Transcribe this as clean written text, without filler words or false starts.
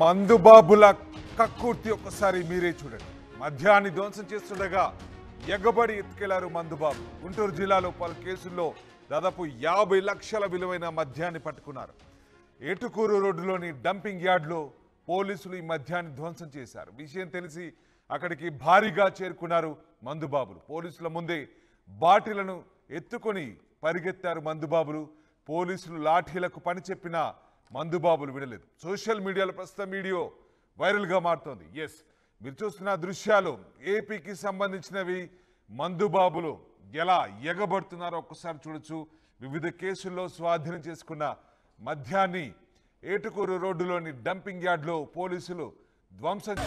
మందుబాబుల కక్కుర్తి ఒక్కసారి మీరే చూడండి. మద్యాన్ని ధ్వంసం చేస్తుండగా ఎగబడి ఎత్తుకెళ్లారు మందుబాబు. గుంటూరు జిల్లాలో పలు కేసుల్లో దాదాపు 50 లక్షల విలువైన మద్యాన్ని పట్టుకున్నారు. ఏటుకూరు రోడ్డులోని డంపింగ్ యార్డ్లో పోలీసులు ఈ మద్యాన్ని ధ్వంసం చేశారు. విషయం తెలిసి అక్కడికి భారీగా చేరుకున్నారు మందుబాబులు. పోలీసుల ముందే బాటిలను ఎత్తుకొని పరిగెత్తారు మందుబాబులు. పోలీసులు లాఠీలకు పని చెప్పినా మందుబాబులు విడలేదు. సోషల్ మీడియాలో ప్రస్తుతం వీడియో వైరల్గా మారుతోంది. ఎస్, మీరు చూస్తున్న దృశ్యాలు ఏపీకి సంబంధించినవి. మందుబాబులు ఎలా ఎగబడుతున్నారో ఒక్కసారి చూడొచ్చు. వివిధ కేసుల్లో స్వాధీనం చేసుకున్న మద్యాన్ని ఏటుకూరు రోడ్డులోని డంపింగ్ యార్డ్లో పోలీసులు ధ్వంసం